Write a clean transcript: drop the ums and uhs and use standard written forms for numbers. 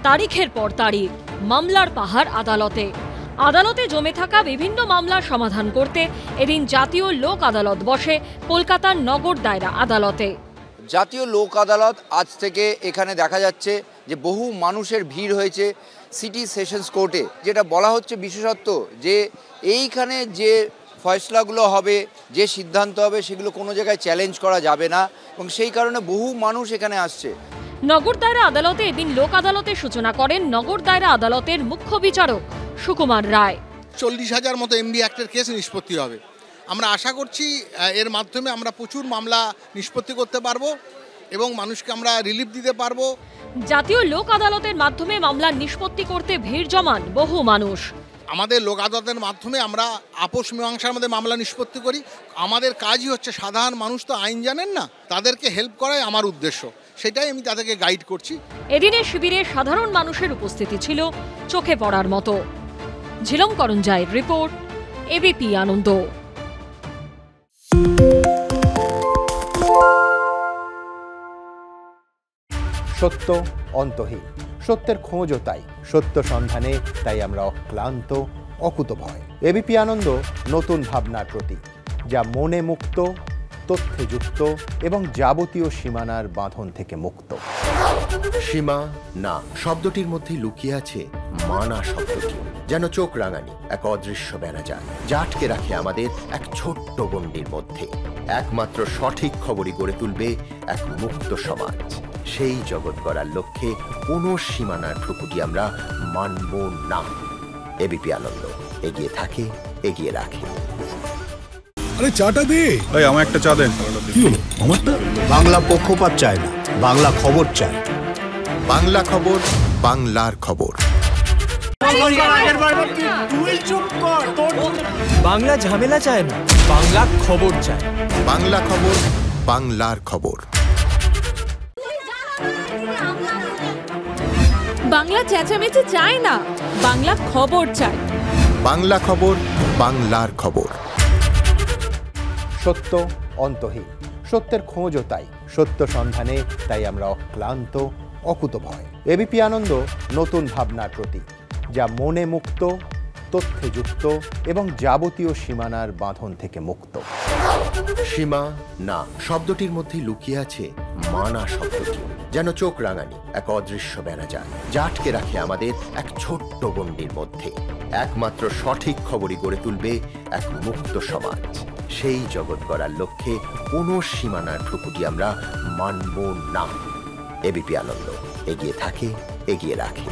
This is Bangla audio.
তারিখের পর তারিখ, মামলার পাহাড় আদালতে। আদালতে জমে থাকা বিভিন্ন মামলার সমাধান করতে এদিন জাতীয় লোক আদালত বসে কলকাতার নগর দায়রা আদালতে। জাতীয় লোক আদালত আজ থেকে এখানে দেখা যাচ্ছে যে বহু মানুষের ভিড় হয়েছে সিটি সেশনস কোর্টে। যেটা বলা হচ্ছে বিশেষত্ব যে এইখানে যে ফয়সলাগুলো হবে, যে সিদ্ধান্ত হবে, সেগুলো কোনো জায়গায় চ্যালেঞ্জ করা যাবে না এবং সেই কারণে বহু মানুষ এখানে আসছে। নগর দায়রা আদালতে এদিন লোক আদালতের সূচনা করেন নগর দায়রা আদালতের মুখ্য বিচারক সুকুমার রায়। 40,000 মতো এমডি অ্যাক্টের কেস নিষ্পত্তি হবে। আমরা আশা করছি এর মাধ্যমে আমরা প্রচুর মামলা নিষ্পত্তি করতে পারবো এবং মানুষকে আমরা রিলিফ দিতে পারবো। জাতীয় লোক আদালতের মাধ্যমে মামলা নিষ্পত্তি করতে ভিড় জমান বহু মানুষ। আমাদের লোক আদালতের মাধ্যমে আমরা আপোষ মীমাংসার মধ্যে মামলা নিষ্পত্তি করি। আমাদের কাজই হচ্ছে, সাধারণ মানুষ তো আইন জানেন না, তাদেরকে হেল্প করাই আমার উদ্দেশ্য, সেটাই আমি তাদেরকে গাইড করছি। এদিনের শিবিরে সাধারণ মানুষের উপস্থিতি ছিল চোখে পড়ার মতো। ঝিলম করঞ্জাইয়ের রিপোর্ট, এবিপি আনন্দ। সত্য অন্তহীন, সত্যের খোঁজও তাই, সত্য সন্ধানে তাই আমরা অক্লান্ত, অকুতভয়। এবিপি আনন্দ নতুন ভাবনার প্রতীক, যা মনে মুক্ত, তথ্যে যুক্ত এবং যাবতীয় সীমানার বাঁধন থেকে মুক্ত। সীমা না শব্দটির মধ্যেই লুকিয়ে আছে মানা শব্দটি, যেন চোখ রাঙানি এক অদৃশ্য বেড়াজাল, যা আটকে রাখে আমাদের এক ছোট্ট গণ্ডির মধ্যে। একমাত্র সঠিক খবরই গড়ে তুলবে এক মুক্ত সমাজ। সেই জগৎ গড়ার লক্ষ্যে কোনো সীমানার ঠুকুটি আমরা মানব না। এবিপি আনন্দ এগিয়ে থাকে, এগিয়ে রাখে। আরে চাটা দে ভাই, আমার একটা চা দেন। কি হলো আমারটা? বাংলা পক্ষপাত চায় না, বাংলা খবর চায়। বাংলা খবর, বাংলার খবর। বাংলা ঝামেলা চায় না, বাংলা খবর চায়। বাংলা খবর, বাংলার খবর। বাংলা চেঁচামেচি চায় না, বাংলা খবর চায়। বাংলা খবর, বাংলার খবর। সত্য অন্তহীন, সত্যের খোঁজও তাই, সত্য সন্ধানে তাই আমরা অক্লান্ত, অকুতভয়। এবিপি আনন্দ নতুন ভাবনার প্রতীক, যা মনে মুক্ত, তথ্যে যুক্ত এবং যাবতীয় সীমানার বাঁধন থেকে মুক্ত। সীমা না শব্দটির মধ্যেই লুকিয়ে আছে মানা শব্দটি, যেন চোখ রাঙানি এক অদৃশ্য বেড়াজাল, যা আটকে রাখে আমাদের এক ছোট্ট গণ্ডির মধ্যে। একমাত্র সঠিক খবরই গড়ে তুলবে এক মুক্ত সমাজ। সেই জগৎ গড়ার লক্ষ্যে কোনো সীমানার ঠুকুটি আমরা মানব না। এবিপি আনন্দ এগিয়ে থাকে, এগিয়ে রাখে।